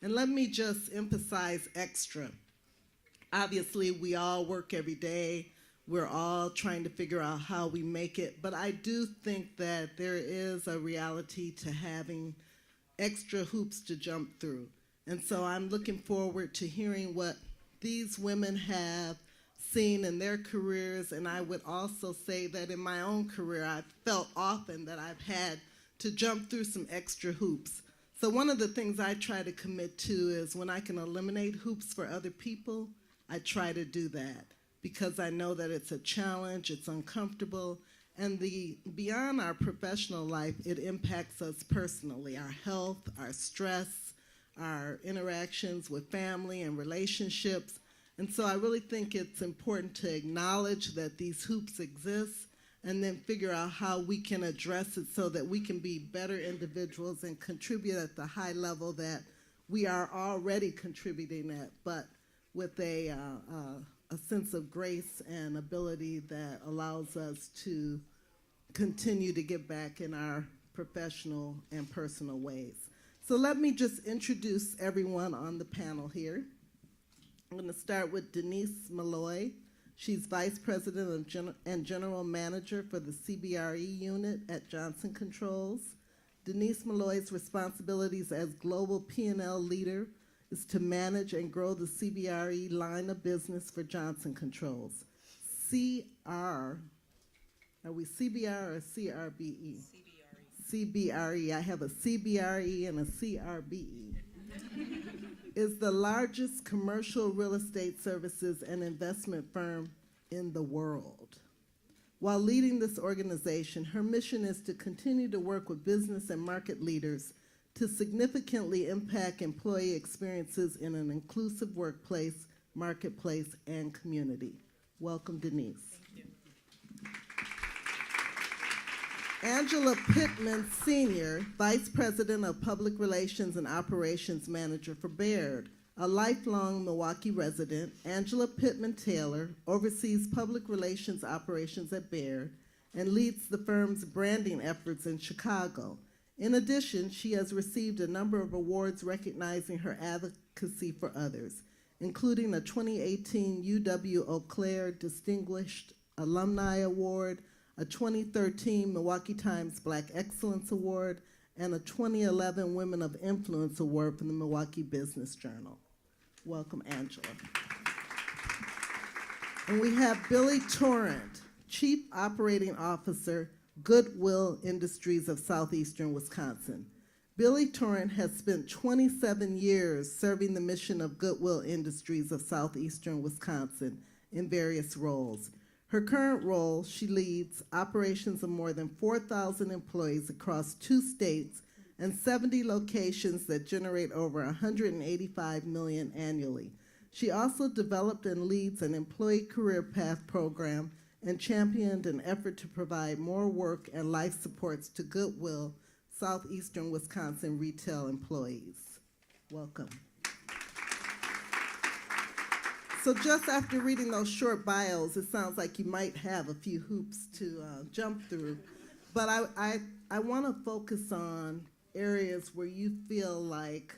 And let me just emphasize extra. Obviously, we all work every day. We're all trying to figure out how we make it. But I do think that there is a reality to having extra hoops to jump through. And so I'm looking forward to hearing what these women have seen in their careers. And I would also say that in my own career, I've felt often that I've had to jump through some extra hoops. So one of the things I try to commit to is when I can eliminate hoops for other people, I try to do that because I know that it's a challenge, it's uncomfortable, and beyond our professional life, it impacts us personally, our health, our stress, our interactions with family and relationships. And so I really think it's important to acknowledge that these hoops exist and then figure out how we can address it so that we can be better individuals and contribute at the high level that we are already contributing at, but with a sense of grace and ability that allows us to continue to give back in our professional and personal ways. So let me just introduce everyone on the panel here. I'm going to start with Denise Malloy. She's Vice President and General Manager for the CBRE unit at Johnson Controls. Denise Malloy's responsibilities as Global P&L Leader is to manage and grow the CBRE line of business for Johnson Controls. Are we CBR or CRBE? CBRE. I have a CBRE and a CRBE. Is the largest commercial real estate services and investment firm in the world. While leading this organization, her mission is to continue to work with business and market leaders to significantly impact employee experiences in an inclusive workplace, marketplace, and community. Welcome, Denise. Thank you. Angela Pittman Sr., Vice President of Public Relations and Operations Manager for Baird. A lifelong Milwaukee resident, Angela Pittman Taylor oversees public relations operations at Baird and leads the firm's branding efforts in Chicago. In addition, she has received a number of awards recognizing her advocacy for others, including a 2018 UW-Eau Claire Distinguished Alumni Award, a 2013 Milwaukee Times Black Excellence Award, and a 2011 Women of Influence Award from the Milwaukee Business Journal. Welcome, Angela. And we have Billie Torrent, Chief Operating Officer, Goodwill Industries of Southeastern Wisconsin. Billie Torrent has spent 27 years serving the mission of Goodwill Industries of Southeastern Wisconsin in various roles. Her current role, she leads operations of more than 4,000 employees across 2 states and 70 locations that generate over $185 million annually. She also developed and leads an employee career path program and championed an effort to provide more work and life supports to Goodwill Southeastern Wisconsin retail employees. Welcome. So just after reading those short bios, it sounds like you might have a few hoops to jump through. But I want to focus on areas where you feel like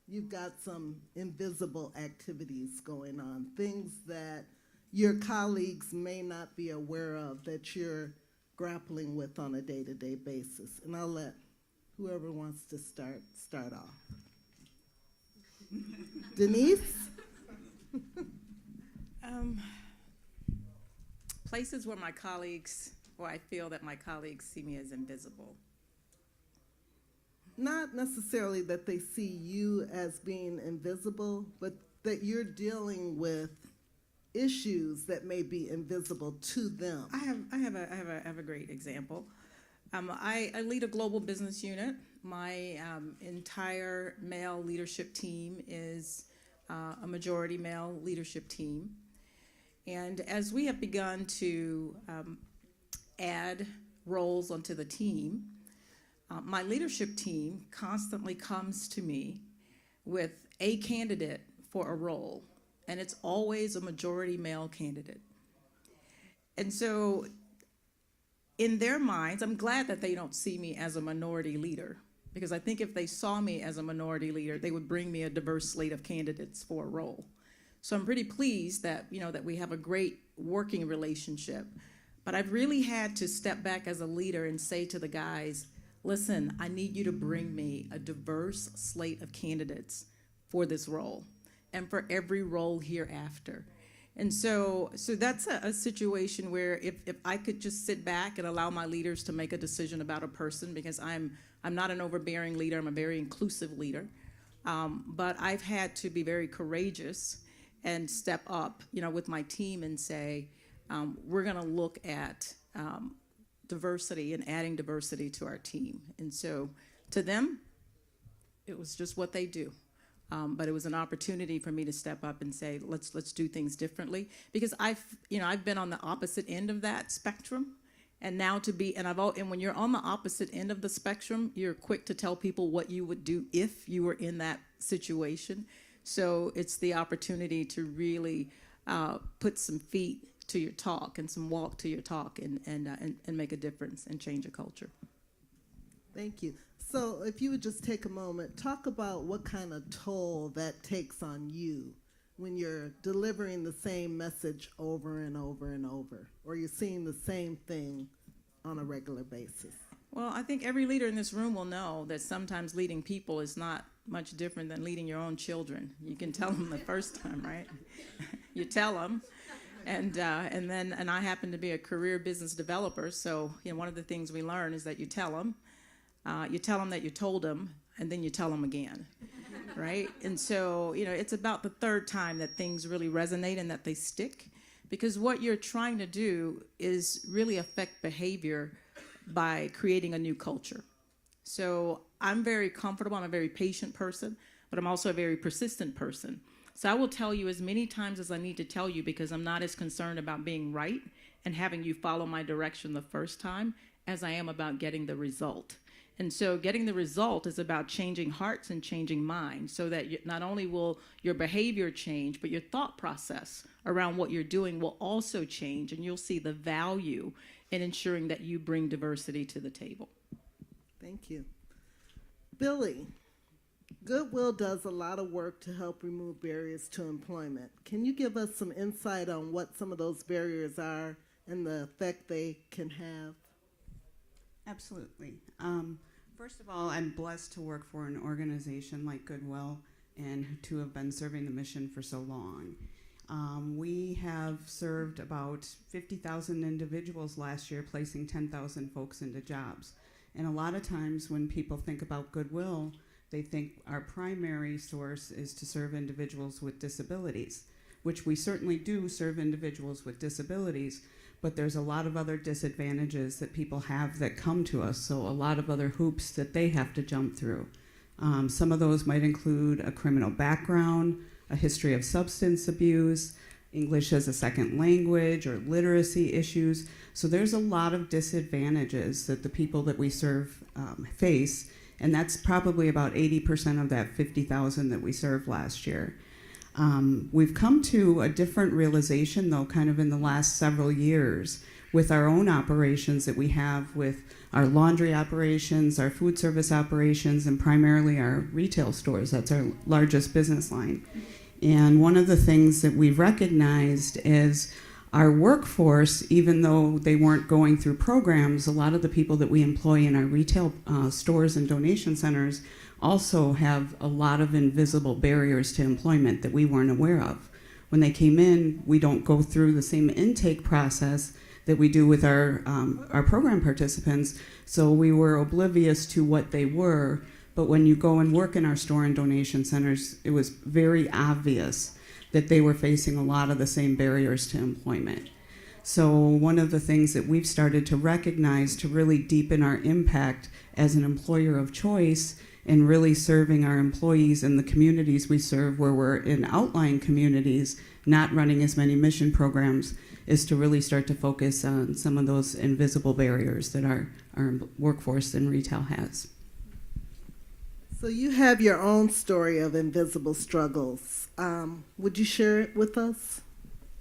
you've got some invisible activities going on, things that your colleagues may not be aware of that you're grappling with on a day-to-day basis. And I'll let whoever wants to start off. Denise? Places where my colleagues, or I feel that my colleagues see me as invisible. Not necessarily that they see you as being invisible, but that you're dealing with issues that may be invisible to them. I have a great example. I lead a global business unit. My entire male leadership team is a majority male leadership team. And as we have begun to add roles onto the team, my leadership team constantly comes to me with a candidate for a role, and it's always a majority male candidate. And so in their minds, I'm glad that they don't see me as a minority leader, because I think if they saw me as a minority leader, they would bring me a diverse slate of candidates for a role. So I'm pretty pleased that, that we have a great working relationship. But I've really had to step back as a leader and say to the guys, listen, I need you to bring me a diverse slate of candidates for this role and for every role hereafter. And so that's a situation where if I could just sit back and allow my leaders to make a decision about a person, because I'm not an overbearing leader, I'm a very inclusive leader, but I've had to be very courageous and step up, with my team and say, we're going to look at diversity and adding diversity to our team. And so to them, it was just what they do. But it was an opportunity for me to step up and say, let's do things differently. Because I've been on the opposite end of that spectrum, and now and when you're on the opposite end of the spectrum, you're quick to tell people what you would do if you were in that situation. So it's the opportunity to really put some feet to your talk and some walk to your talk and make a difference and change a culture. Thank you. So if you would just take a moment, talk about what kind of toll that takes on you when you're delivering the same message over and over and over, or you're seeing the same thing on a regular basis. Well, I think every leader in this room will know that sometimes leading people is not much different than leading your own children. You can tell them the first time, right? You tell them. And I happen to be a career business developer, so one of the things we learn is that you tell them that you told them, and then you tell them again, right? And so, it's about the third time that things really resonate and that they stick, because what you're trying to do is really affect behavior by creating a new culture. So I'm very comfortable. I'm a very patient person, but I'm also a very persistent person. So I will tell you as many times as I need to tell you, because I'm not as concerned about being right and having you follow my direction the first time as I am about getting the result. And so getting the result is about changing hearts and changing minds, so that not only will your behavior change, but your thought process around what you're doing will also change, and you'll see the value in ensuring that you bring diversity to the table. Thank you. Billie, Goodwill does a lot of work to help remove barriers to employment. Can you give us some insight on what some of those barriers are and the effect they can have? Absolutely. First of all, I'm blessed to work for an organization like Goodwill and to have been serving the mission for so long. We have served about 50,000 individuals last year, placing 10,000 folks into jobs. And a lot of times when people think about Goodwill, they think our primary source is to serve individuals with disabilities, which we certainly do serve individuals with disabilities, but there's a lot of other disadvantages that people have that come to us, so a lot of other hoops that they have to jump through. Some of those might include a criminal background, a history of substance abuse, English as a second language, or literacy issues. So there's a lot of disadvantages that the people that we serve face, and that's probably about 80% of that 50,000 that we served last year. We've come to a different realization, though, kind of in the last several years with our own operations that we have with our laundry operations, our food service operations, and primarily our retail stores. That's our largest business line. And one of the things that we've recognized is our workforce, even though they weren't going through programs, a lot of the people that we employ in our retail stores and donation centers also have a lot of invisible barriers to employment that we weren't aware of. When they came in, we don't go through the same intake process that we do with our program participants, so we were oblivious to what they were. But when you go and work in our store and donation centers, it was very obvious that they were facing a lot of the same barriers to employment. So one of the things that we've started to recognize to really deepen our impact as an employer of choice and really serving our employees in the communities we serve, where we're in outlying communities, not running as many mission programs, is to really start to focus on some of those invisible barriers that our workforce in retail has. So you have your own story of invisible struggles. Would you share it with us?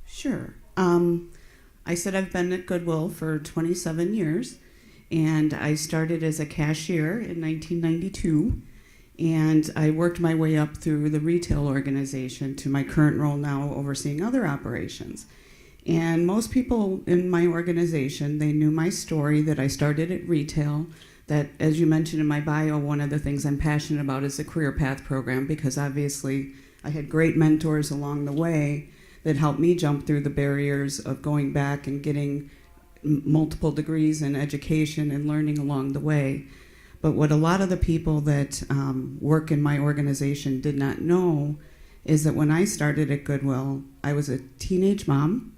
Sure. I said I've been at Goodwill for 27 years, And I started as a cashier in 1992, and I worked my way up through the retail organization to my current role now overseeing other operations. And most people in my organization, they knew my story, that I started at retail, that, as you mentioned in my bio, one of the things I'm passionate about is the career path program, because obviously I had great mentors along the way that helped me jump through the barriers of going back and getting multiple degrees in education and learning along the way. But what a lot of the people that work in my organization did not know is that when I started at Goodwill, I was a teenage mom,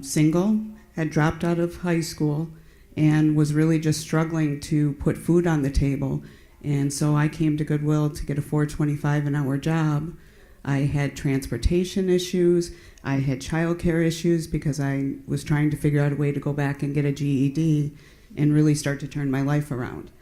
single, had dropped out of high school, and was really just struggling to put food on the table. And so I came to Goodwill to get a $4.25 an hour job. I had transportation issues. I had childcare issues because I was trying to figure out a way to go back and get a GED and really start to turn my life around.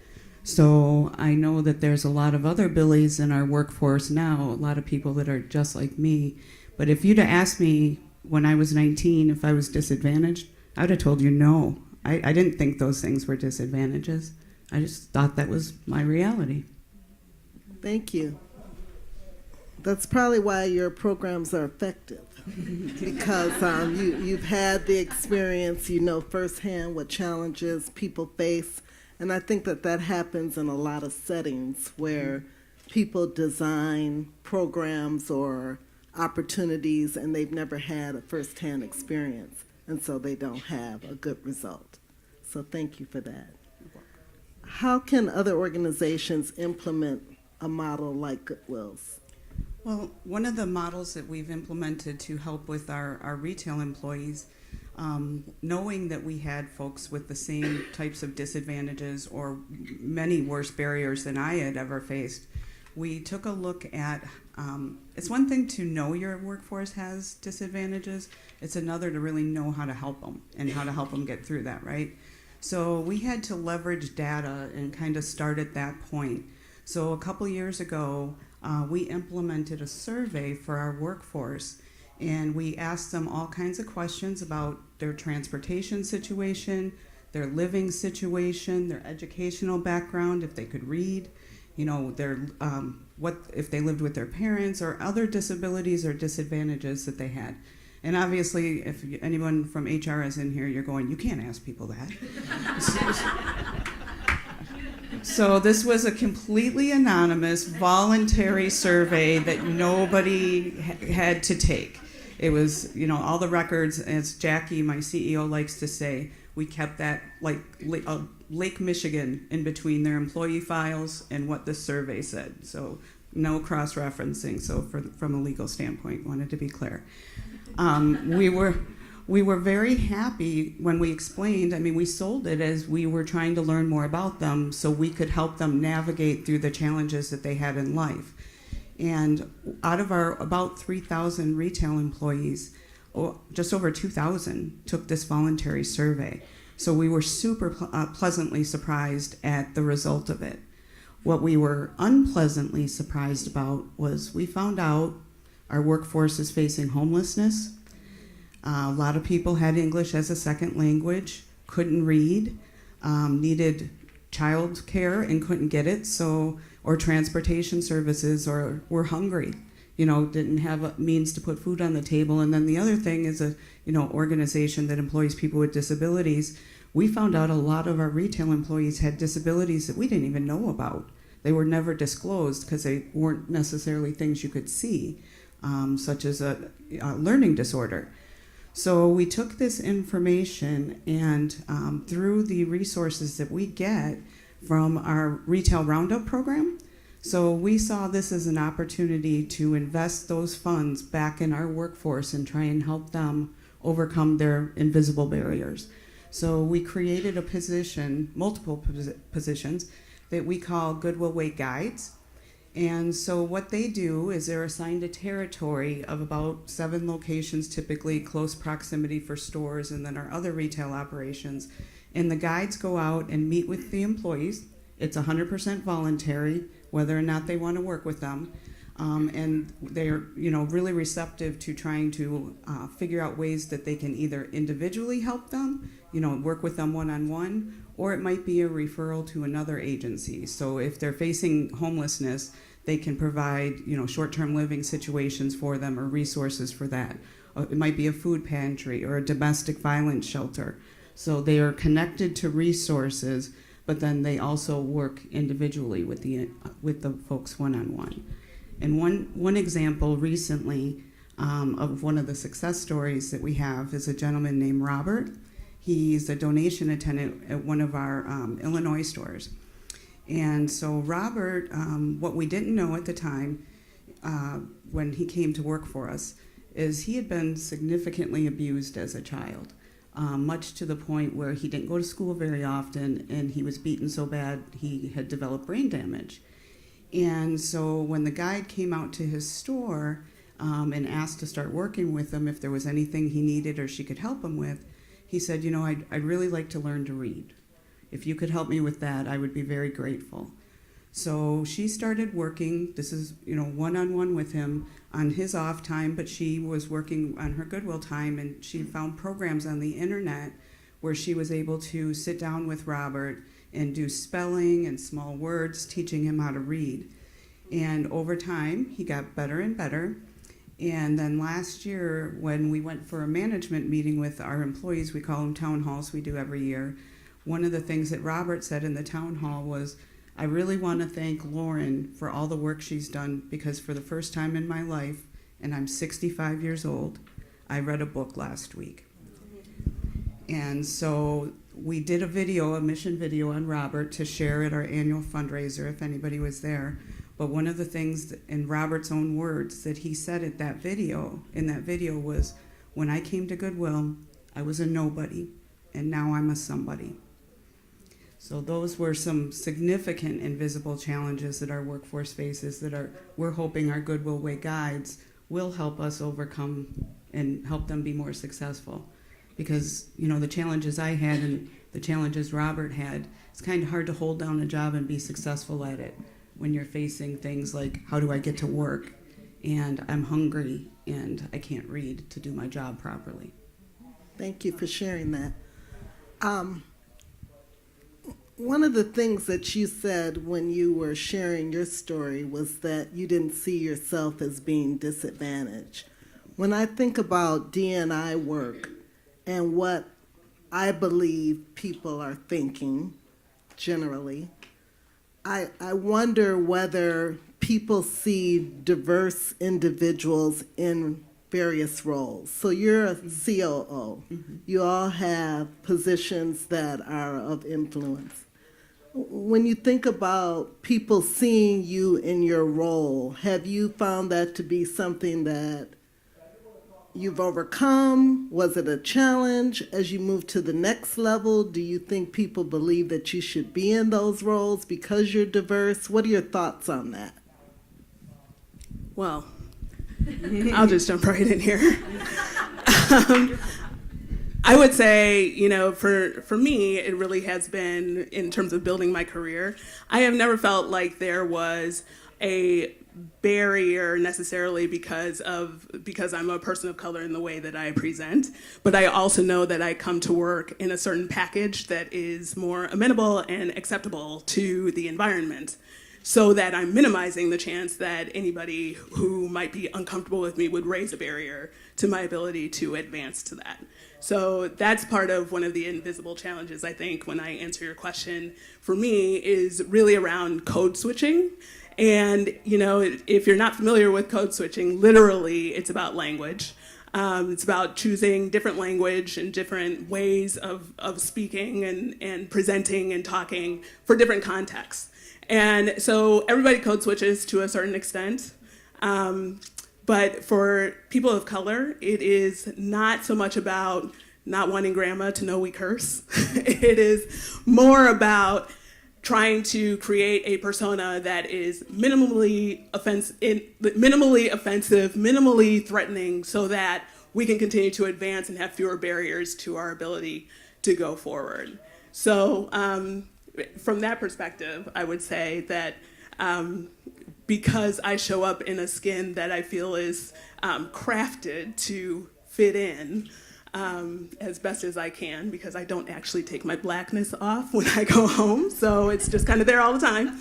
So I know that there's a lot of other Billies in our workforce now, a lot of people that are just like me. But if you'd have asked me when I was 19 if I was disadvantaged, I would have told you no. I didn't think those things were disadvantages. I just thought that was my reality. Thank you. That's probably why your programs are effective, because you've had the experience, you know firsthand what challenges people face. And I think that happens in a lot of settings where people design programs or opportunities and they've never had a firsthand experience, and so they don't have a good result. So thank you for that. How can other organizations implement a model like Goodwill's? Well, one of the models that we've implemented to help with our retail employees, knowing that we had folks with the same types of disadvantages or many worse barriers than I had ever faced, we took a look at, it's one thing to know your workforce has disadvantages, it's another to really know how to help them and how to help them get through that, right? So we had to leverage data and kind of start at that point. So a couple years ago, we implemented a survey for our workforce, and we asked them all kinds of questions about their transportation situation, their living situation, their educational background, if they could read, you know, their what if they lived with their parents, or other disabilities or disadvantages that they had. And obviously, if anyone from HR is in here, you're going, you can't ask people that. So this was a completely anonymous, voluntary survey that nobody had to take. It was, you know, all the records, as Jackie, my CEO, likes to say, we kept that like Lake Michigan in between their employee files and what the survey said. So no cross-referencing. So from a legal standpoint, wanted to be clear. We were very happy when we explained, I mean, we sold it as we were trying to learn more about them so we could help them navigate through the challenges that they had in life. And out of our about 3,000 retail employees, just over 2,000 took this voluntary survey. So we were super pleasantly surprised at the result of it. What we were unpleasantly surprised about was we found out our workforce is facing homelessness. A lot of people had English as a second language, couldn't read, needed child care and couldn't get it, or transportation services, or were hungry, you know, didn't have a means to put food on the table. And then the other thing is a, you know, organization that employs people with disabilities. We found out a lot of our retail employees had disabilities that we didn't even know about. They were never disclosed because they weren't necessarily things you could see, such as a learning disorder. So we took this information and through the resources that we get from our Retail Roundup program, so we saw this as an opportunity to invest those funds back in our workforce and try and help them overcome their invisible barriers. So we created a position, multiple positions, that we call Goodwill Way Guides. And so what they do is they're assigned a territory of about 7 locations, typically close proximity for stores and then our other retail operations. And the guides go out and meet with the employees. It's 100% voluntary, whether or not they want to work with them. And they're, really receptive to trying to figure out ways that they can either individually help them, work with them one-on-one, or it might be a referral to another agency. So if they're facing homelessness, they can provide, short-term living situations for them or resources for that. It might be a food pantry or a domestic violence shelter. So they are connected to resources, but then they also work individually with the folks one-on-one. And one example recently of one of the success stories that we have is a gentleman named Robert. He's a donation attendant at one of our Illinois stores. And so Robert, what we didn't know at the time when he came to work for us is he had been significantly abused as a child, much to the point where he didn't go to school very often, and he was beaten so bad he had developed brain damage. And so when the guide came out to his store and asked to start working with him if there was anything he needed or she could help him with, he said, I'd really like to learn to read. If you could help me with that, I would be very grateful. So she started working, this is, one-on-one with him on his off time, but she was working on her Goodwill time, and she found programs on the internet where she was able to sit down with Robert and do spelling and small words, teaching him how to read. And over time, he got better and better. And then last year, when we went for a management meeting with our employees, we call them town halls, we do every year, one of the things that Robert said in the town hall was, I really want to thank Lauren for all the work she's done, because for the first time in my life, and I'm 65 years old, I read a book last week. And so we did a mission video on Robert to share at our annual fundraiser if anybody was there. But one of the things in Robert's own words that he said in that video was, when I came to Goodwill, I was a nobody, and now I'm a somebody. So those were some significant invisible challenges that our workforce faces that we're hoping our Goodwill Way guides will help us overcome and help them be more successful. Because, the challenges I had and the challenges Robert had, it's kind of hard to hold down a job and be successful at it when you're facing things like, how do I get to work? And I'm hungry and I can't read to do my job properly. Thank you for sharing that. One of the things that you said when you were sharing your story was that you didn't see yourself as being disadvantaged. When I think about D&I work and what I believe people are thinking generally, I wonder whether people see diverse individuals in various roles. So you're a COO. Mm-hmm. You all have positions that are of influence. When you think about people seeing you in your role, have you found that to be something that you've overcome? Was it a challenge as you move to the next level? Do you think people believe that you should be in those roles because you're diverse? What are your thoughts on that? Well, I'll just jump right in here. I would say, for me, it really has been, in terms of building my career, I have never felt like there was a barrier necessarily because I'm a person of color in the way that I present, but I also know that I come to work in a certain package that is more amenable and acceptable to the environment, so that I'm minimizing the chance that anybody who might be uncomfortable with me would raise a barrier to my ability to advance to that. So that's part of one of the invisible challenges, I think, when I answer your question, for me, is really around code switching. And, if you're not familiar with code switching, literally it's about language. It's about choosing different language and different ways of speaking and presenting and talking for different contexts. And so everybody code switches to a certain extent. But for people of color, it is not so much about not wanting grandma to know we curse. It is more about trying to create a persona that is minimally offensive, minimally threatening, so that we can continue to advance and have fewer barriers to our ability to go forward. So from that perspective, I would say that because I show up in a skin that I feel is crafted to fit in as best as I can, because I don't actually take my blackness off when I go home, so it's just kind of there all the time.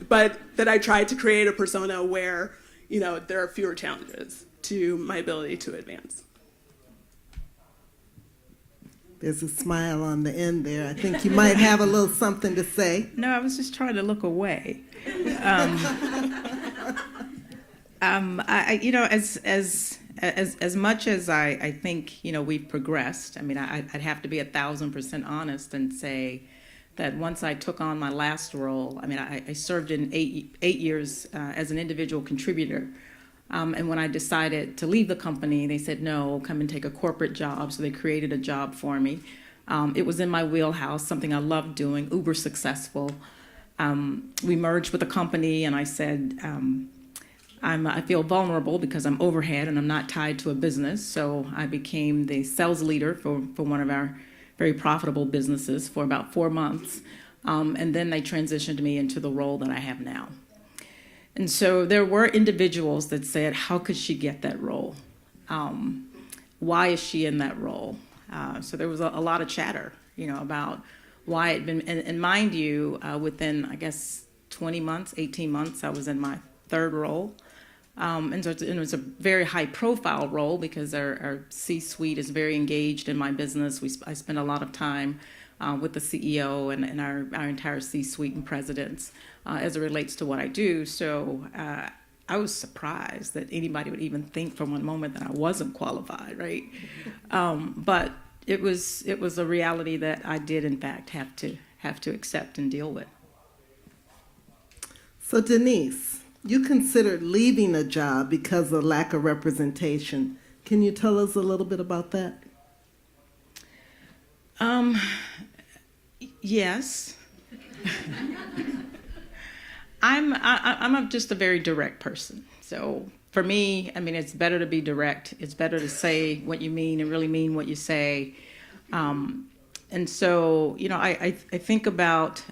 But that I tried to create a persona where, there are fewer challenges to my ability to advance. There's a smile on the end there. I think you might have a little something to say. No, I was just trying to look away. As much as I think we've progressed. I mean, I'd have to be 1,000% honest and say that once I took on my last role, I mean, I served in eight years as an individual contributor. And when I decided to leave the company, they said, no, come and take a corporate job. So they created a job for me. It was in my wheelhouse, something I loved doing, uber successful. We merged with a company, and I said, I feel vulnerable because I'm overhead and I'm not tied to a business. So I became the sales leader for one of our very profitable businesses for about 4 months. And then they transitioned me into the role that I have now. And so there were individuals that said, how could she get that role? Why is she in that role? So there was a lot of chatter, about why it had been, and mind you, within, I guess, 20 months, 18 months, I was in my third role. And so it was a very high profile role because our C-suite is very engaged in my business. I spend a lot of time with the CEO and our entire C-suite and presidents as it relates to what I do. So I was surprised that anybody would even think for one moment that I wasn't qualified, right? But it was a reality that I did in fact have to accept and deal with. So Denise, you considered leaving a job because of lack of representation. Can you tell us a little bit about that? Yes. I'm just a very direct person. So for me, I mean, it's better to be direct. It's better to say what you mean and really mean what you say. And so, I think about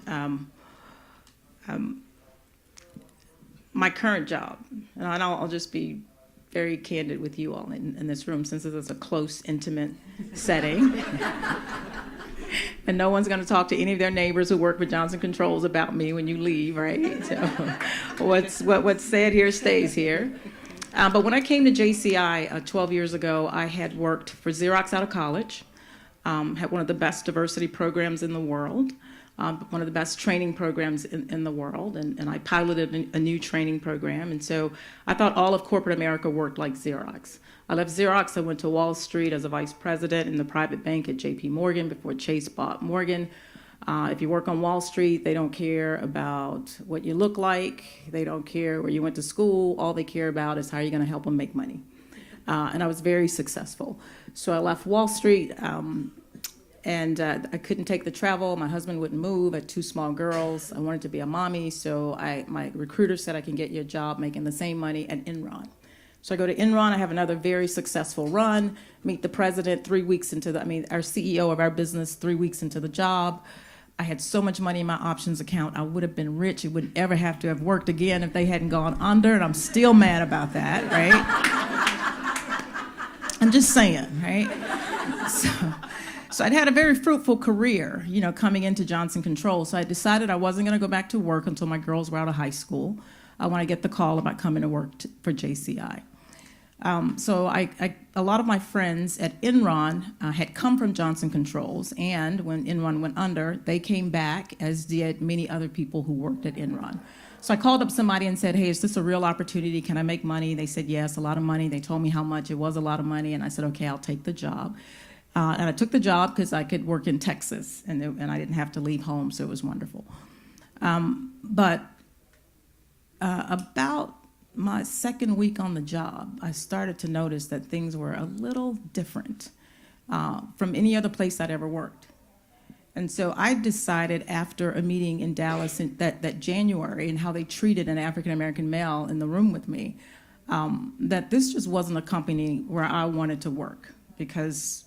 my current job, and I'll just be very candid with you all in this room, since this is a close, intimate setting. And no one's going to talk to any of their neighbors who work with Johnson Controls about me when you leave, right? So what's said here stays here. But when I came to JCI 12 years ago, I had worked for Xerox out of college, had one of the best diversity programs in the world, one of the best training programs in the world, and I piloted a new training program. And so I thought all of corporate America worked like Xerox. I left Xerox. I went to Wall Street as a vice president in the private bank at JP Morgan before Chase bought Morgan. If you work on Wall Street, they don't care about what you look like. They don't care where you went to school. All they care about is how you're going to help them make money. And I was very successful. So I left Wall Street, and I couldn't take the travel. My husband wouldn't move. I had 2 small girls. I wanted to be a mommy, so my recruiter said I can get you a job making the same money at Enron. So I go to Enron. I have another very successful run, meet the president 3 weeks into our CEO of our business 3 weeks into the job. I had so much money in my options account. I would have been rich. It wouldn't ever have to have worked again if they hadn't gone under, and I'm still mad about that, right? I'm just saying, right? So I'd had a very fruitful career, coming into Johnson Controls. So I decided I wasn't going to go back to work until my girls were out of high school. I want to get the call about coming to work for JCI. So a lot of my friends at Enron had come from Johnson Controls, and when Enron went under, they came back, as did many other people who worked at Enron. So I called up somebody and said, hey, is this a real opportunity? Can I make money? They said, yes, a lot of money. They told me how much. It was a lot of money, and I said, okay, I'll take the job. And I took the job because I could work in Texas, and I didn't have to leave home, so it was wonderful. But about my second week on the job, I started to notice that things were a little different from any other place I'd ever worked. And so I decided after a meeting in Dallas that January, and how they treated an African-American male in the room with me, that this just wasn't a company where I wanted to work, because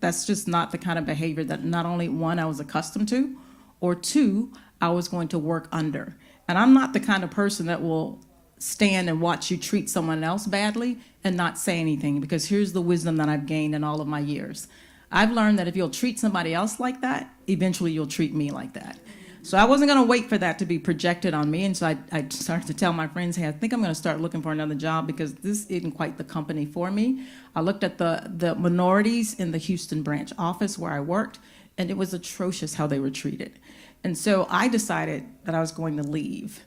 that's just not the kind of behavior that, not only one, I was accustomed to, or two, I was going to work under. And I'm not the kind of person that will stand and watch you treat someone else badly and not say anything, because here's the wisdom that I've gained in all of my years. I've learned that if you'll treat somebody else like that, eventually you'll treat me like that. So I wasn't going to wait for that to be projected on me, and so I started to tell my friends, hey, I think I'm going to start looking for another job because this isn't quite the company for me. I looked at the minorities in the Houston branch office where I worked, and it was atrocious how they were treated. And so I decided that I was going to leave.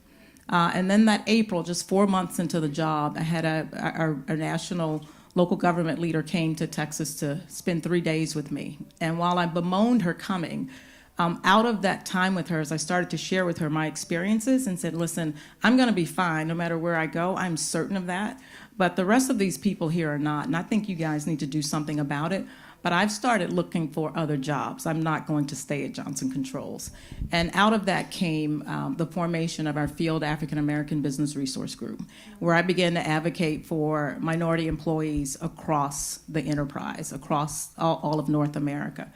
And then that April, just 4 months into the job, I had a national local government leader came to Texas to spend 3 days with me. And while I bemoaned her coming, out of that time with her, as I started to share with her my experiences and said, listen, I'm going to be fine no matter where I go. I'm certain of that. But the rest of these people here are not. And I think you guys need to do something about it. But I've started looking for other jobs. I'm not going to stay at Johnson Controls. And out of that came the formation of our Field African American Business Resource Group, where I began to advocate for minority employees across the enterprise, across all of North America.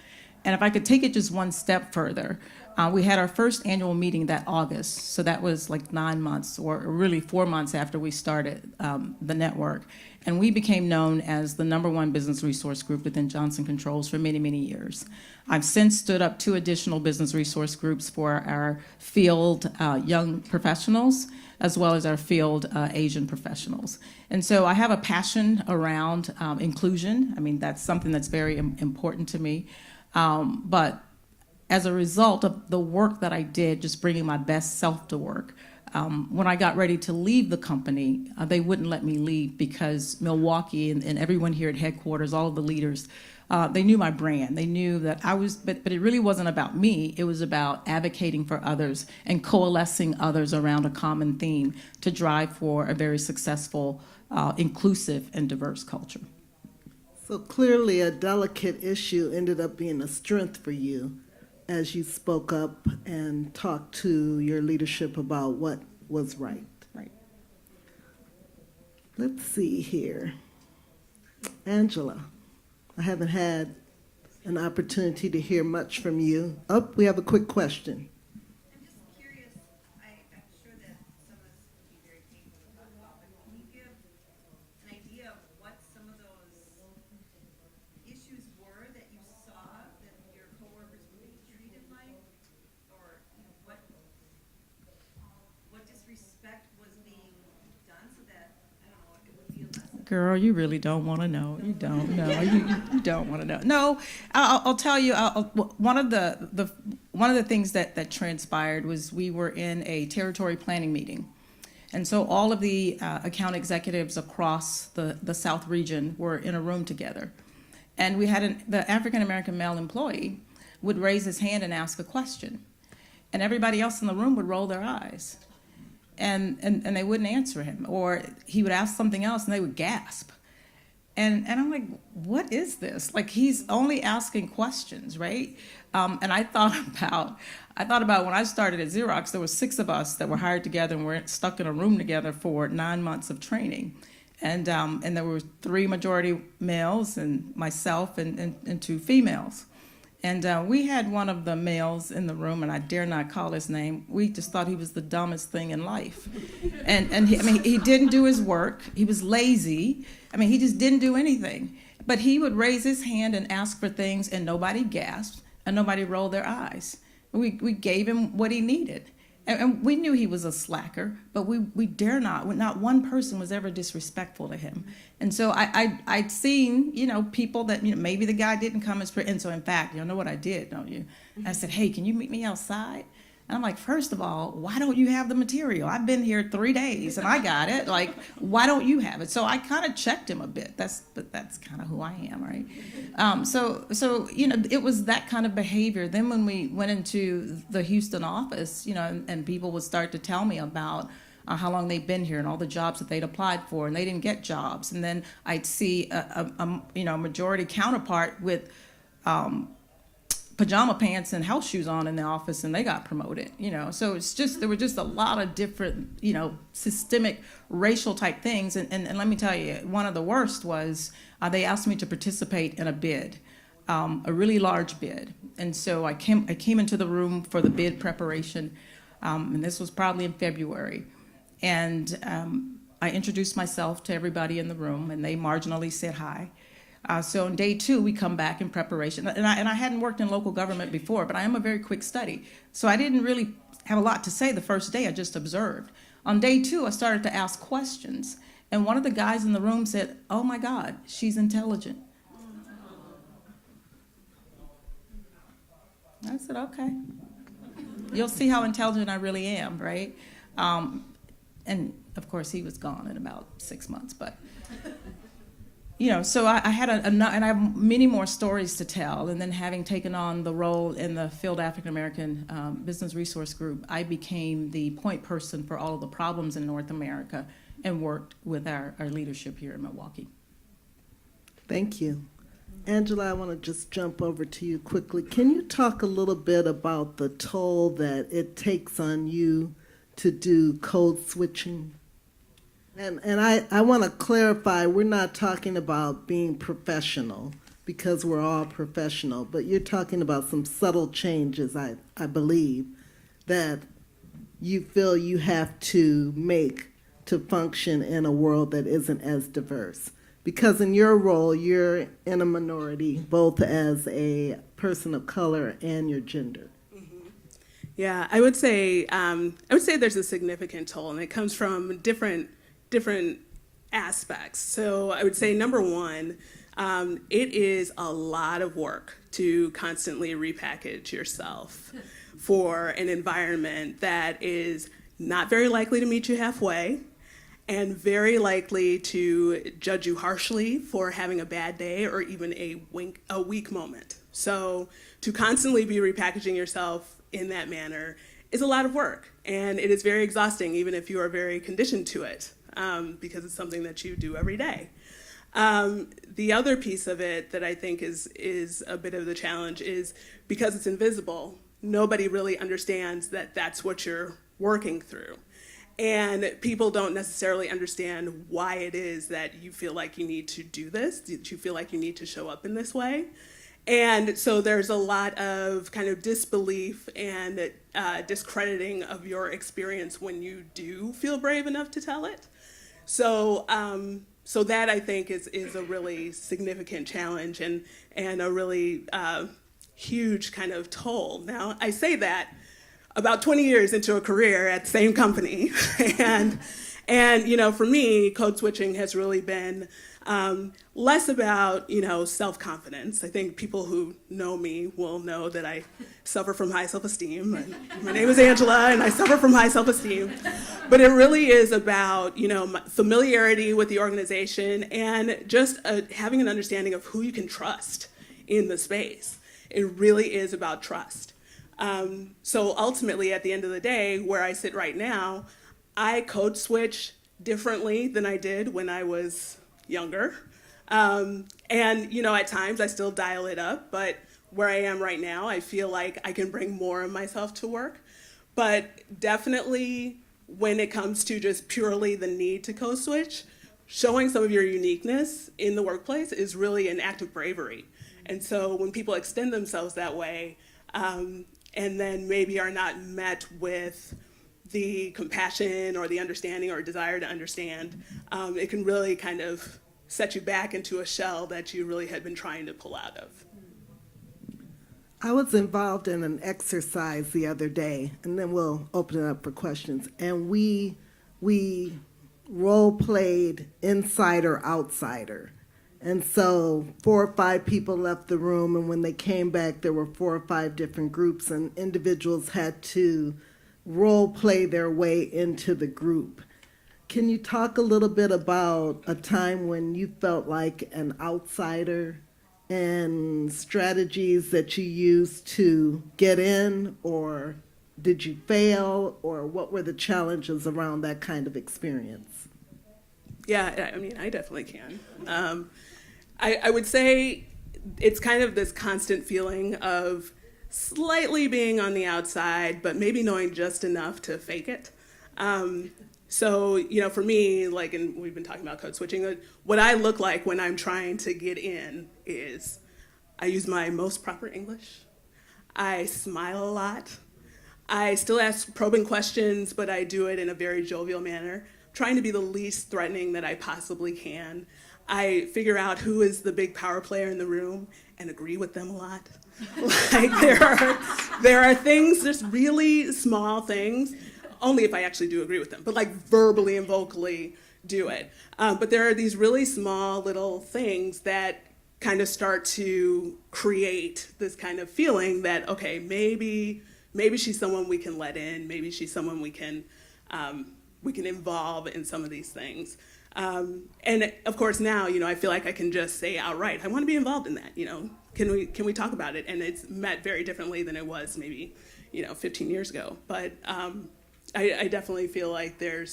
And if I could take it just one step further, we had our first annual meeting that August. So that was like 9 months, or really 4 months after we started the network. And we became known as the #1 business resource group within Johnson Controls for many, many years. I've since stood up 2 additional business resource groups for our field young professionals, as well as our field Asian professionals. And so I have a passion around inclusion. I mean, that's something that's very important to me. But as a result of the work that I did, just bringing my best self to work, when I got ready to leave the company, they wouldn't let me leave because Milwaukee and everyone here at headquarters, all of the leaders, they knew my brand. They knew that I was, but it really wasn't about me. It was about advocating for others and coalescing others around a common theme to drive for a very successful, inclusive, and diverse culture. So clearly a delicate issue ended up being a strength for you as you spoke up and talked to your leadership about what was right. Right. Let's see here. Angela, I haven't had an opportunity to hear much from you. Oh, we have a quick question. I'm just curious, I'm sure that some of this would be very painful to talk about, but can you give an idea of what some of those issues were that you saw that your coworkers were being treated like? Or, you know, what disrespect was being done so that, I don't know, it would be a lesson? Girl, you really don't want to know. You don't know. You don't want to know. No, I'll tell you. One of the things that transpired was we were in a territory planning meeting, and so all of the account executives across the South region were in a room together, and we had the African American male employee would raise his hand and ask a question, and everybody else in the room would roll their eyes. And they wouldn't answer him, or he would ask something else and they would gasp. And I'm like, what is this? Like, he's only asking questions, right? And I thought about when I started at Xerox, there were 6 of us that were hired together and were stuck in a room together for 9 months of training. And there were 3 majority males and myself and 2 females. And we had one of the males in the room, and I dare not call his name. We just thought he was the dumbest thing in life. And he didn't do his work. He was lazy. I mean, he just didn't do anything. But he would raise his hand and ask for things, and nobody gasped, and nobody rolled their eyes. We gave him what he needed. And we knew he was a slacker, but we dare not one person was ever disrespectful to him. And so I'd seen, people that, maybe the guy didn't come as, and so in fact, you know what I did, don't you? I said, hey, can you meet me outside? And I'm like, first of all, why don't you have the material? I've been here 3 days and I got it. Like, why don't you have it? So I kind of checked him a bit. That's kind of who I am, right? So it was that kind of behavior. Then when we went into the Houston office, and people would start to tell me about how long they'd been here and all the jobs that they'd applied for, and they didn't get jobs. And then I'd see a majority counterpart with pajama pants and house shoes on in the office, and they got promoted. So there were just a lot of different, systemic racial type things. And let me tell you, one of the worst was they asked me to participate in a bid, a really large bid. And so I came into the room for the bid preparation. And this was probably in February. And I introduced myself to everybody in the room, and they marginally said hi. So on day 2, we come back in preparation. And I hadn't worked in local government before, but I am a very quick study. So I didn't really have a lot to say the first day. I just observed. On day 2, I started to ask questions. And one of the guys in the room said, "Oh my God, she's intelligent." I said, "Okay. You'll see how intelligent I really am, right?" And of course, he was gone in about 6 months. But, so I had and I have many more stories to tell. And then having taken on the role in the Field African American Business Resource Group, I became the point person for all of the problems in North America and worked with our leadership here in Milwaukee. Thank you. Angela, I want to just jump over to you quickly. Can you talk a little bit about the toll that it takes on you to do code switching? And I want to clarify, we're not talking about being professional, because we're all professional, but you're talking about some subtle changes, I believe, that you feel you have to make to function in a world that isn't as diverse. Because in your role, you're in a minority, both as a person of color and your gender. Mm-hmm. Yeah, I would say there's a significant toll, and it comes from different aspects. So I would say, number one, it is a lot of work to constantly repackage yourself for an environment that is not very likely to meet you halfway, and very likely to judge you harshly for having a bad day or even a weak moment. So to constantly be repackaging yourself in that manner is a lot of work, and it is very exhausting, even if you are very conditioned to it, because it's something that you do every day. The other piece of it that I think is a bit of the challenge is because it's invisible, nobody really understands that that's what you're working through. And people don't necessarily understand why it is that you feel like you need to do this, that you feel like you need to show up in this way. And so there's a lot of kind of disbelief and discrediting of your experience when you do feel brave enough to tell it. So so that, I think, is a really significant challenge and a really huge kind of toll. Now, I say that about 20 years into a career at the same company. and for me, code switching has really been less about, self-confidence. I think people who know me will know that I suffer from high self-esteem. My name is Angela, and I suffer from high self-esteem. But it really is about, my familiarity with the organization and just having an understanding of who you can trust in the space. It really is about trust. So ultimately, at the end of the day, where I sit right now, I code switch differently than I did when I was younger. And, at times I still dial it up, but where I am right now, I feel like I can bring more of myself to work. But definitely when it comes to just purely the need to code switch, showing some of your uniqueness in the workplace is really an act of bravery. And so when people extend themselves that way, and then maybe are not met with the compassion or the understanding or desire to understand, it can really kind of set you back into a shell that you really had been trying to pull out of. I was involved in an exercise the other day, and then we'll open it up for questions. And we role played insider outsider. And so 4 or 5 people left the room, and when they came back, there were 4 or 5 different groups, and individuals had to role play their way into the group. Can you talk a little bit about a time when you felt like an outsider and strategies that you used to get in, or did you fail, or what were the challenges around that kind of experience? Yeah, I definitely can. I would say it's kind of this constant feeling of slightly being on the outside, but maybe knowing just enough to fake it. So, for me, and we've been talking about code switching, what I look like when I'm trying to get in is I use my most proper English. I smile a lot. I still ask probing questions, but I do it in a very jovial manner, trying to be the least threatening that I possibly can. I figure out who is the big power player in the room and agree with them a lot. Like there are things, just really small things, only if I actually do agree with them, but like verbally and vocally do it. But there are these really small little things that kind of start to create this kind of feeling that, okay, maybe she's someone we can let in, maybe she's someone we can involve in some of these things. And of course now, I feel like I can just say outright, I want to be involved in that, can we talk about it? And it's met very differently than it was maybe, 15 years ago. But I definitely feel like there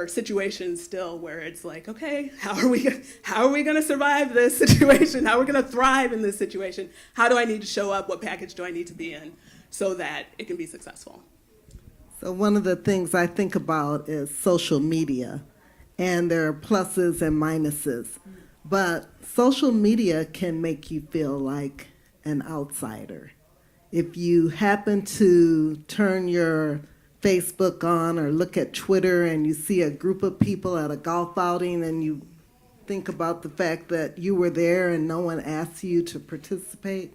are situations still where it's like, okay, how are we going to survive this situation? How are we going to thrive in this situation? How do I need to show up? What package do I need to be in so that it can be successful? So one of the things I think about is social media, and there are pluses and minuses. But social media can make you feel like an outsider. If you happen to turn your Facebook on or look at Twitter and you see a group of people at a golf outing and you think about the fact that you were there and no one asked you to participate,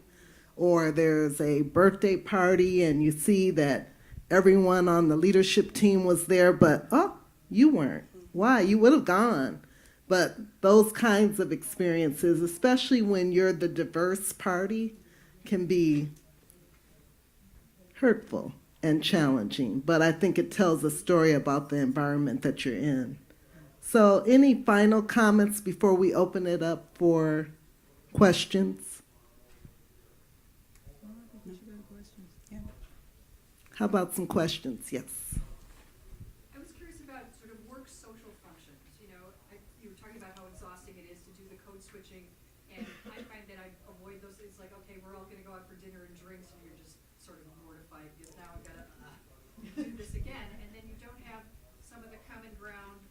or there's a birthday party and you see that everyone on the leadership team was there, but you weren't. Why? You would have gone. But those kinds of experiences, especially when you're the diverse party, can be hurtful and challenging. But I think it tells a story about the environment that you're in. So any final comments before we open it up for questions? How about some questions? Yes. I was curious about sort of work social functions. You were talking about how exhausting it is to do the code switching, and I find that I avoid those things like, okay, we're all going to go out for dinner and drinks, and you're just sort of mortified because now I've got to do this again, and then you don't have some of the common ground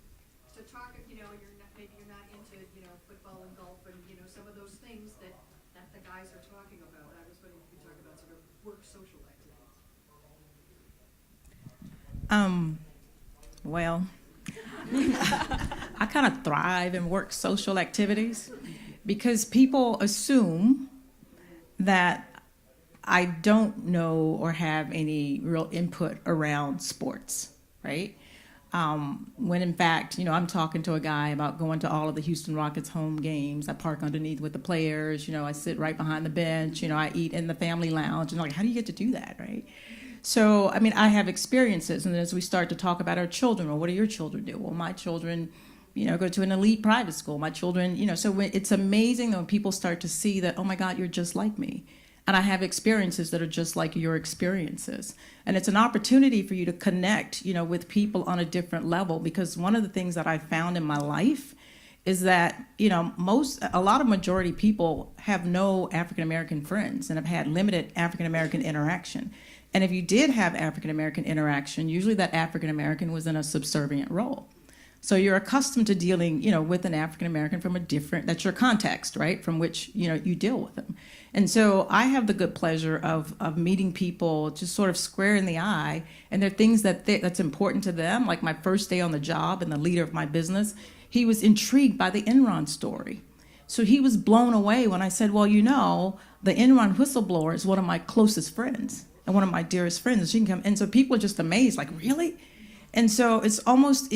to talk. Maybe you're not into football and golf and some of those things that the guys are talking about. I was wondering if you could talk about sort of work social activities. Well, I kind of thrive in work social activities because people assume that I don't know or have any real input around sports, right? When in fact, I'm talking to a guy about going to all of the Houston Rockets home games. I park underneath with the players, I sit right behind the bench, I eat in the family lounge, and how do you get to do that, right? So, I have experiences, and as we start to talk about our children, well, what do your children do? Well, my children, go to an elite private school. My children, so it's amazing when people start to see that, oh my God, you're just like me. And I have experiences that are just like your experiences. And it's an opportunity for you to connect, with people on a different level, because one of the things that I found in my life is that, a lot of majority people have no African-American friends and have had limited African-American interaction. And if you did have African-American interaction, usually that African-American was in a subservient role. So you're accustomed to dealing, with an African-American from a different, that's your context, right, from which, you deal with them. And so I have the good pleasure of meeting people just sort of square in the eye, and there are things that's important to them. Like my first day on the job and the leader of my business, he was intrigued by the Enron story. So he was blown away when I said, well, the Enron whistleblower is one of my closest friends and one of my dearest friends. She can come. And so people are just amazed, like, really? And so it's almost,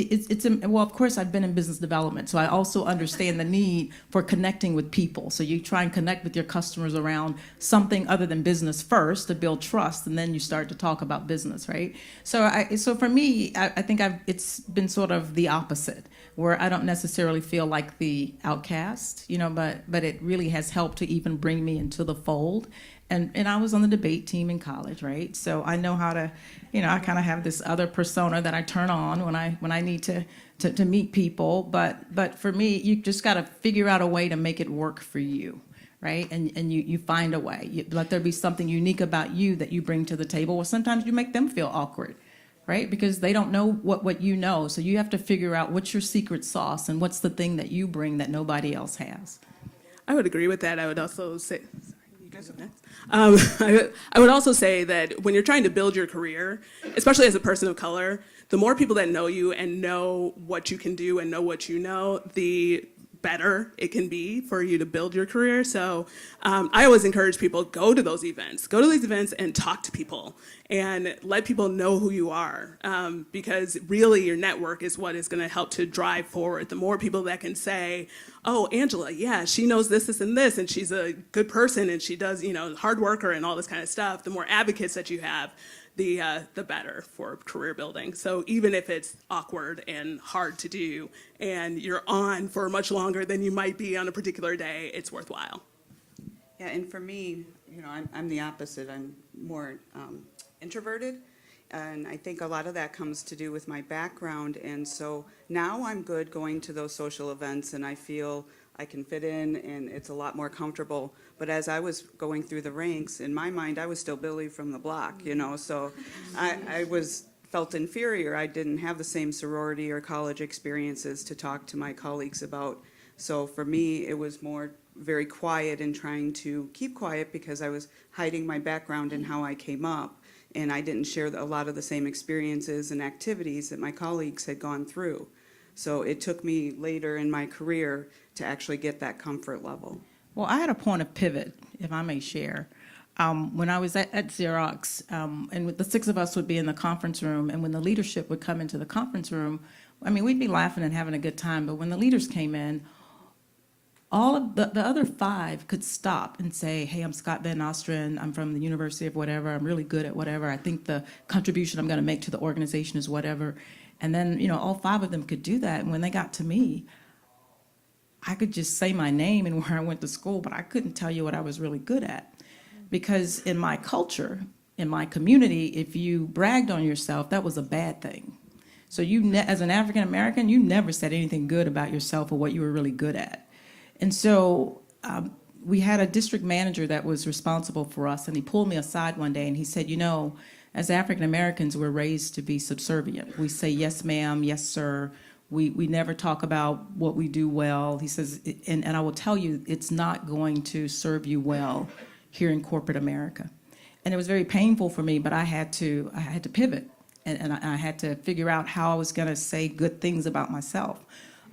well, of course, I've been in business development, so I also understand the need for connecting with people. So you try and connect with your customers around something other than business first to build trust, and then you start to talk about business, right? So for me, I think it's been sort of the opposite, where I don't necessarily feel like the outcast, but it really has helped to even bring me into the fold. And I was on the debate team in college, right? So I know how to, I kind of have this other persona that I turn on when I need to meet people. But for me, you just got to figure out a way to make it work for you, right? And you find a way. Let there be something unique about you that you bring to the table. Or sometimes you make them feel awkward, right? Because they don't know what you know. So you have to figure out what's your secret sauce and what's the thing that you bring that nobody else has. I would agree with that. I would also say, I would also say that when you're trying to build your career, especially as a person of color, the more people that know you and know what you can do and know what you know, the better it can be for you to build your career. So I always encourage people, go to these events and talk to people and let people know who you are, because really your network is what is going to help to drive forward. The more people that can say, oh, Angela, yeah, she knows this, and this, and she's a good person, and she does, hard worker and all this kind of stuff, the more advocates that you have, the better for career building. So even if it's awkward and hard to do, and you're on for much longer than you might be on a particular day, it's worthwhile. Yeah, and for me, I'm the opposite. I'm more introverted, and I think a lot of that comes to do with my background. And so now I'm good going to those social events, and I feel I can fit in, and it's a lot more comfortable. But as I was going through the ranks, in my mind, I was still Billie from the block, so I felt inferior. I didn't have the same sorority or college experiences to talk to my colleagues about. So for me, it was more very quiet and trying to keep quiet because I was hiding my background and how I came up, and I didn't share a lot of the same experiences and activities that my colleagues had gone through. So it took me later in my career to actually get that comfort level. Well, I had a point of pivot, if I may share. When I was at Xerox, and the six of us would be in the conference room, and when the leadership would come into the conference room, we'd be laughing and having a good time, but when the leaders came in, all of the other five could stop and say, hey, I'm Scott Van Nostrand, I'm from the University of whatever, I'm really good at whatever, I think the contribution I'm going to make to the organization is whatever. And then, all five of them could do that. And when they got to me, I could just say my name and where I went to school, but I couldn't tell you what I was really good at. Because in my culture, in my community, if you bragged on yourself, that was a bad thing. So as an African American, you never said anything good about yourself or what you were really good at. And so we had a district manager that was responsible for us, and he pulled me aside one day and he said, as African Americans, we're raised to be subservient. We say, yes, ma'am, yes, sir. We never talk about what we do well. He says, and I will tell you, it's not going to serve you well here in corporate America. And it was very painful for me, but I had to pivot, and I had to figure out how I was going to say good things about myself.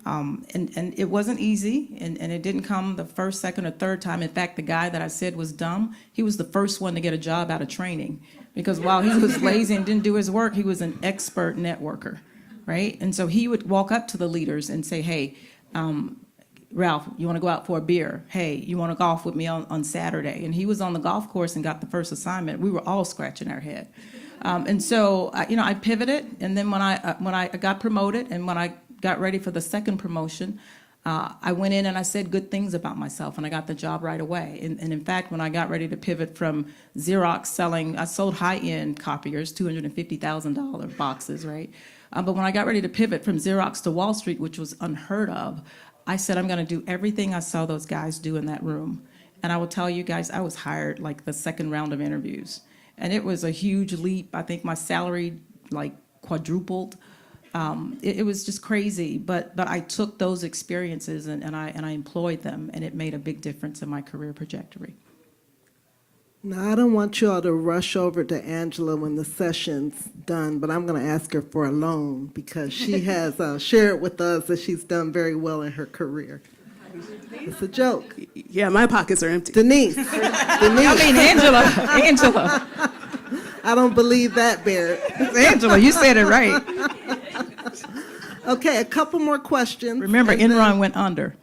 And it wasn't easy, and it didn't come the first, second, or third time. In fact, the guy that I said was dumb, he was the first one to get a job out of training, because while he was lazy and didn't do his work, he was an expert networker, right? And so he would walk up to the leaders and say, hey, Ralph, you want to go out for a beer? Hey, you want to golf with me on Saturday? And he was on the golf course and got the first assignment. We were all scratching our head. And so, I pivoted, and then when I got promoted, and when I got ready for the second promotion, I went in and I said good things about myself, and I got the job right away. And in fact, when I got ready to pivot from Xerox I sold high-end copiers, $250,000 boxes, right? But when I got ready to pivot from Xerox to Wall Street, which was unheard of, I said I'm going to do everything I saw those guys do in that room. And I will tell you guys, I was hired like the second round of interviews. And it was a huge leap. I think my salary quadrupled. It was just crazy, but I took those experiences and I employed them, and it made a big difference in my career trajectory. Now, I don't want you all to rush over to Angela when the session's done, but I'm going to ask her for a loan because she has shared with us that she's done very well in her career. It's a joke. Yeah, my pockets are empty. Denise. Angela. I don't believe that, Baird. Angela, you said it right. Okay, a couple more questions. Remember, Enron went under.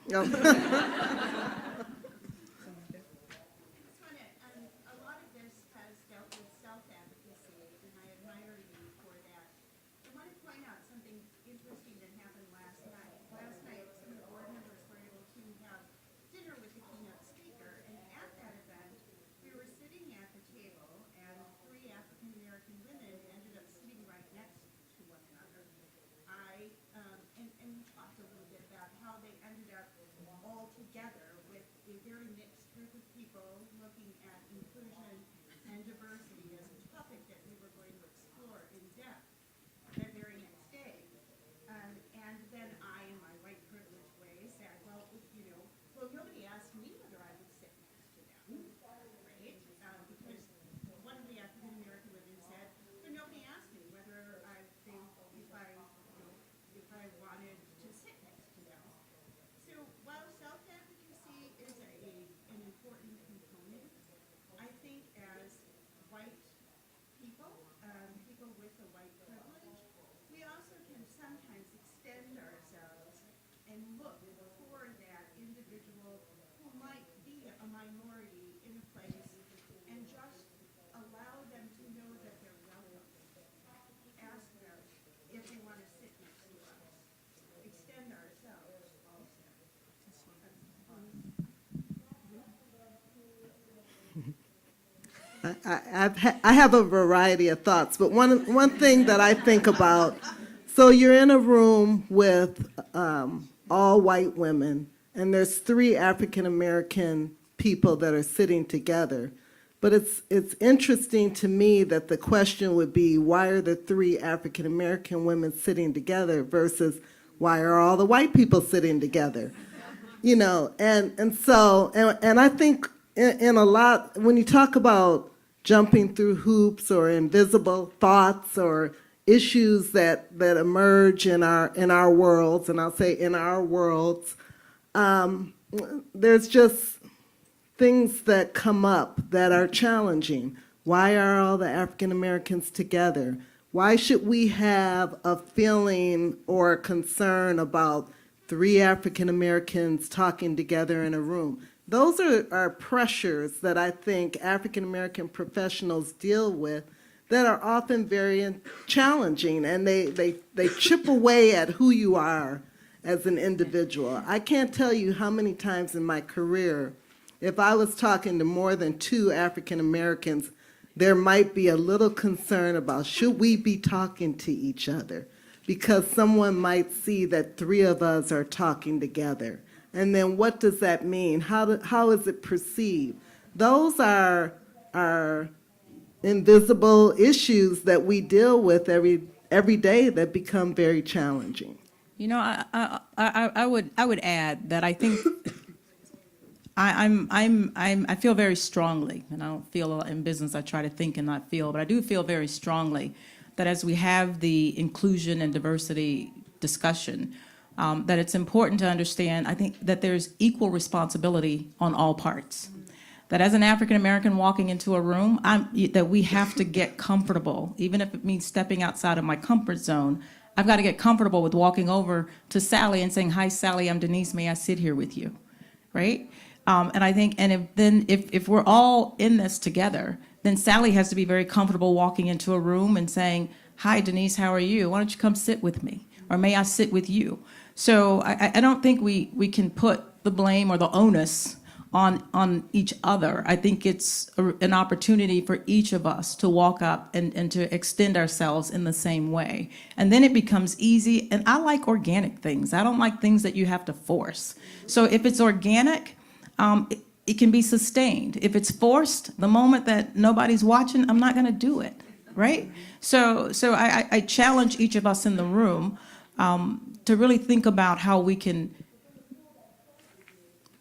I have a variety of thoughts, but one thing that I think about, so you're in a room with all white women, and there's 3 African American people that are sitting together. But it's interesting to me that the question would be, why are the 3 African American women sitting together versus why are all the white people sitting together? You know, and I think in a lot, when you talk about jumping through hoops or invisible thoughts or issues that emerge in our worlds, and I'll say in our worlds, there's just things that come up that are challenging. Why are all the African Americans together? Why should we have a feeling or a concern about 3 African Americans talking together in a room? Those are pressures that I think African American professionals deal with that are often very challenging, and they chip away at who you are as an individual. I can't tell you how many times in my career, if I was talking to more than 2 African Americans, there might be a little concern about, should we be talking to each other? Because someone might see that 3 of us are talking together. And then what does that mean? How is it perceived? Those are invisible issues that we deal with every day that become very challenging. You know, I would add that I think I feel very strongly, and I don't feel in business, I try to think and not feel, but I do feel very strongly that as we have the inclusion and diversity discussion, that it's important to understand, I think, that there's equal responsibility on all parts. That as an African American walking into a room, that we have to get comfortable, even if it means stepping outside of my comfort zone. I've got to get comfortable with walking over to Sally and saying, "Hi, Sally, I'm Denise. May I sit here with you?" Right? And I think, and if we're all in this together, then Sally has to be very comfortable walking into a room and saying, "Hi, Denise, how are you? Why don't you come sit with me? Or may I sit with you?" So I don't think we can put the blame or the onus on each other. I think it's an opportunity for each of us to walk up and to extend ourselves in the same way. And then it becomes easy. And I like organic things. I don't like things that you have to force. So if it's organic, it can be sustained. If it's forced, the moment that nobody's watching, I'm not going to do it, right? So I challenge each of us in the room to really think about how we can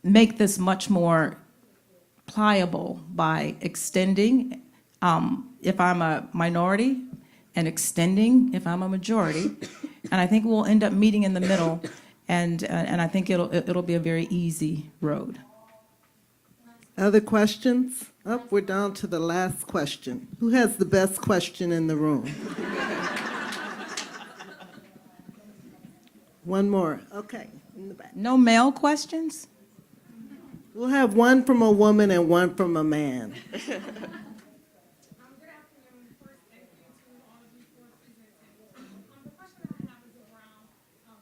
make this much more pliable by extending if I'm a minority and extending if I'm a majority. And I think we'll end up meeting in the middle, and I think it'll be a very easy road. Other questions? Oh, we're down to the last question. Who has the best question in the room? One more. Okay, in the back. No male questions? We'll have one from a woman and one from a man. Good afternoon. First, thank you to all of you for presenting. The question that I have is around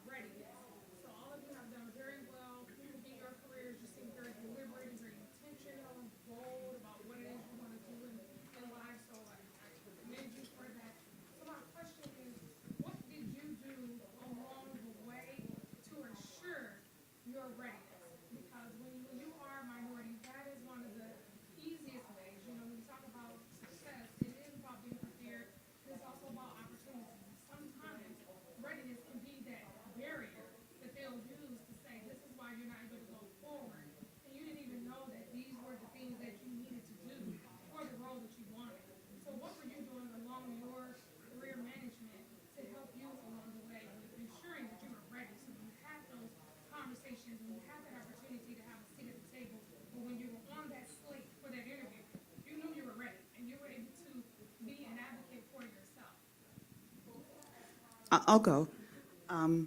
readiness. So all of you have done very well in your careers. You seem very deliberate and very intentional and bold about what it is you want to do in life. So I commend you for that. So my question is, what did you do along the way to ensure your readiness? Because when you are a minority, that is one of the easiest ways. You know, when you talk about success, it is about being prepared. It's also about opportunities. Sometimes readiness can be that barrier that they'll use to say, this is why you're not able to go forward. And you didn't even know that these were the things that you needed to do for the role that you wanted. So what were you doing along your career management to help you along the way with ensuring that you were ready? So when you had those conversations, when you had that opportunity to have a seat at the table, but when you were on that slate for that interview, you knew you were ready and you were able to be an advocate for yourself. I'll go.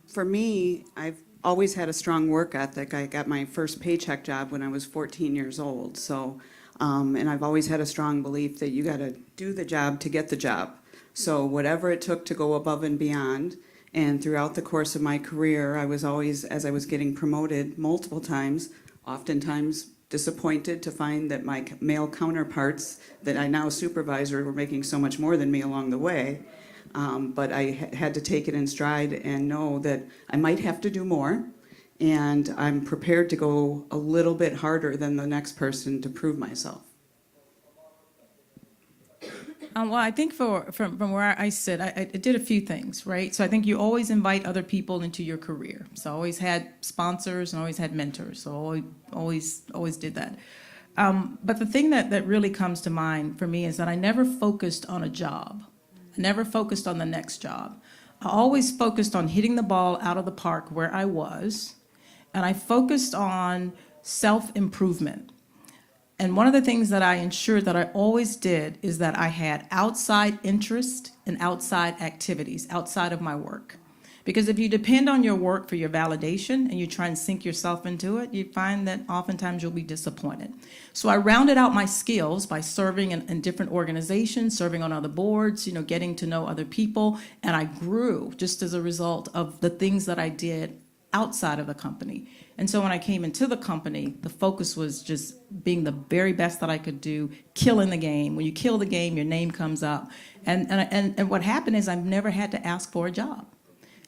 For me, I've always had a strong work ethic. I got my first paycheck job when I was 14 years old. So, and I've always had a strong belief that you got to do the job to get the job. So whatever it took to go above and beyond. And throughout the course of my career, I was always, as I was getting promoted multiple times, oftentimes disappointed to find that my male counterparts that I now supervise were making so much more than me along the way. But I had to take it in stride and know that I might have to do more, and I'm prepared to go a little bit harder than the next person to prove myself. Well, I think from where I sit, I did a few things, right? So I think you always invite other people into your career. So I always had sponsors and always had mentors. So always did that. But the thing that really comes to mind for me is that I never focused on a job. I never focused on the next job. I always focused on hitting the ball out of the park where I was, and I focused on self-improvement. And one of the things that I ensured that I always did is that I had outside interest and outside activities outside of my work. Because if you depend on your work for your validation and you try and sink yourself into it, you find that oftentimes you'll be disappointed. So I rounded out my skills by serving in different organizations, serving on other boards, getting to know other people, and I grew just as a result of the things that I did outside of the company. And so when I came into the company, the focus was just being the very best that I could do, killing the game. When you kill the game, your name comes up. And what happened is I've never had to ask for a job.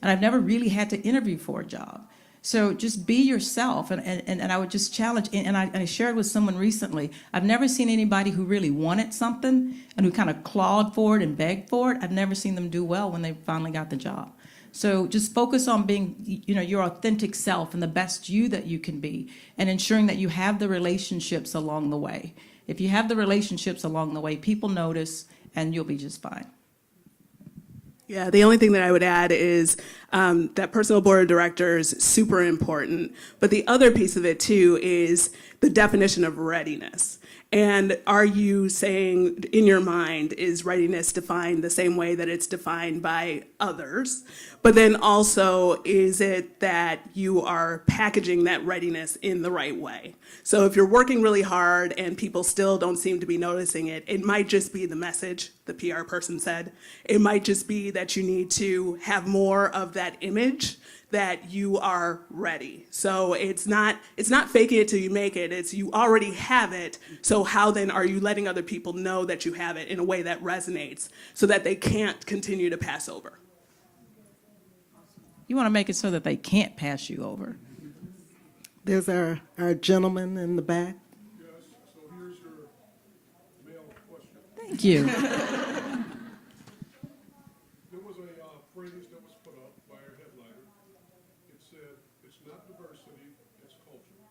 And I've never really had to interview for a job. So just be yourself. And I would just challenge, and I shared with someone recently, I've never seen anybody who really wanted something and who kind of clawed for it and begged for it. I've never seen them do well when they finally got the job. So just focus on being, your authentic self and the best you that you can be, and ensuring that you have the relationships along the way. If you have the relationships along the way, people notice, and you'll be just fine. Yeah, the only thing that I would add is that personal board of directors is super important. But the other piece of it, too, is the definition of readiness. And are you saying in your mind, is readiness defined the same way that it's defined by others? But then also, is it that you are packaging that readiness in the right way? So if you're working really hard and people still don't seem to be noticing it, it might just be the message, the PR person said. It might just be that you need to have more of that image that you are ready. So it's not faking it till you make it, it's you already have it. So how then are you letting other people know that you have it in a way that resonates so that they can't continue to pass over? You want to make it so that they can't pass you over. There's our gentleman in the back. Yes, so here's your male question. Thank you. There was a phrase that was put up by our headliner. It said, it's not diversity, it's culture.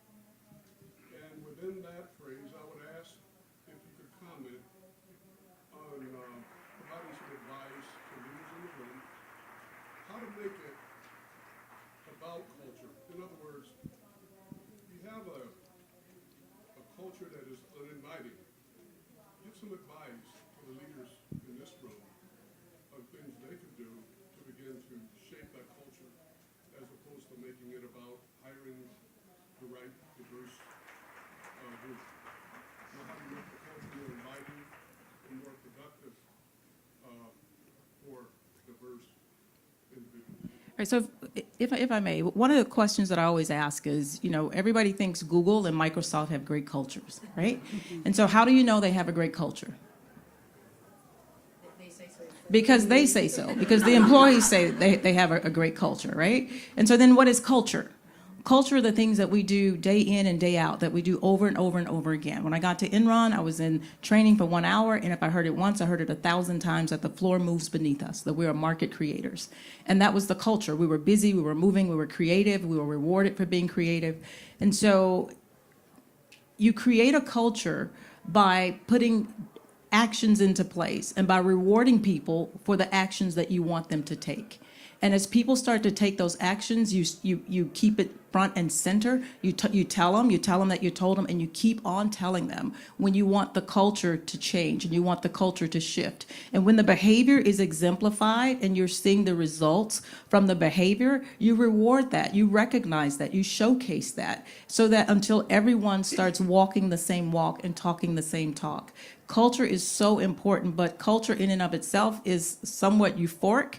And within that phrase, I would ask if you could comment on providing some advice to leaders in the room, how to make it about culture. In other words, you have a culture that is uninviting. Give some advice to the leaders in this room on things they can do to begin to shape that culture, as opposed to making it about hiring the right diverse group. Now, how do you make the culture more inviting and more productive for diverse individuals? All right, so if I may, one of the questions that I always ask is, everybody thinks Google and Microsoft have great cultures, right? And so how do you know they have a great culture? Because they say so, because the employees say they have a great culture, right? And so then what is culture? Culture are the things that we do day in and day out, that we do over and over and over again. When I got to Enron, I was in training for 1 hour, and if I heard it once, I heard it 1,000 times, that the floor moves beneath us, that we are market creators. And that was the culture. We were busy, we were moving, we were creative, we were rewarded for being creative. And so you create a culture by putting actions into place and by rewarding people for the actions that you want them to take. And as people start to take those actions, you keep it front and center. You tell them that you told them, and you keep on telling them when you want the culture to change and you want the culture to shift. And when the behavior is exemplified and you're seeing the results from the behavior, you reward that, you recognize that, you showcase that, so that until everyone starts walking the same walk and talking the same talk. Culture is so important, but culture in and of itself is somewhat euphoric.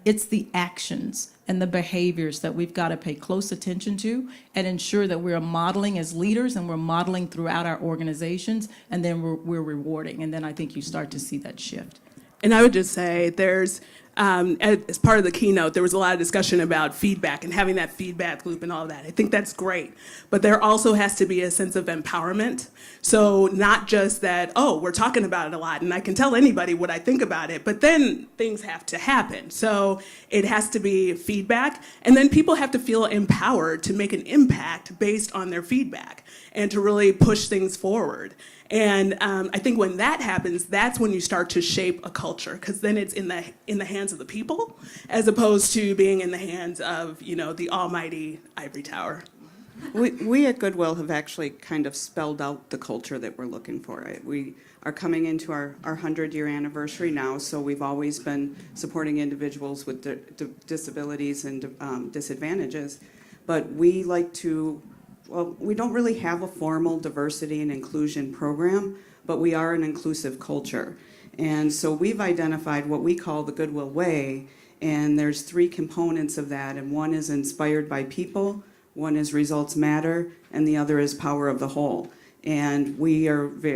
It's the actions and the behaviors that we've got to pay close attention to and ensure that we're modeling as leaders and we're modeling throughout our organizations, and then we're rewarding. And then I think you start to see that shift. And I would just say there's, as part of the keynote, there was a lot of discussion about feedback and having that feedback loop and all of that. I think that's great. But there also has to be a sense of empowerment. So not just that, oh, we're talking about it a lot and I can tell anybody what I think about it, but then things have to happen. So it has to be feedback. And then people have to feel empowered to make an impact based on their feedback and to really push things forward. And I think when that happens, that's when you start to shape a culture, because then it's in the hands of the people, as opposed to being in the hands of, you know, the almighty ivory tower. We at Goodwill have actually kind of spelled out the culture that we're looking for. We are coming into our 100-year anniversary now, so we've always been supporting individuals with disabilities and disadvantages. But we like to, well, we don't really have a formal diversity and inclusion program, but we are an inclusive culture. And so we've identified what we call the Goodwill Way, and there's 3 components of that, and one is inspired by people, one is results matter, and the other is power of the whole. And we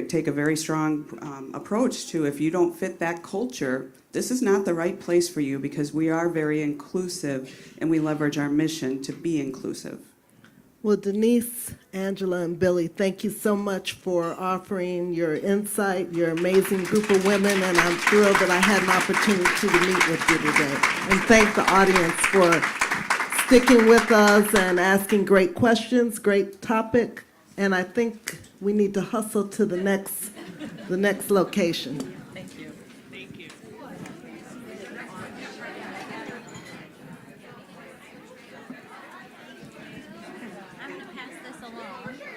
take a very strong approach to, if you don't fit that culture, this is not the right place for you, because we are very inclusive and we leverage our mission to be inclusive. Well, Denise, Angela, and Billie, thank you so much for offering your insight, your amazing group of women, and I'm thrilled that I had an opportunity to meet with you today. And thank the audience for sticking with us and asking great questions, great topic, and I think we need to hustle to the next location. Thank you. Thank you. I'm going to pass this along.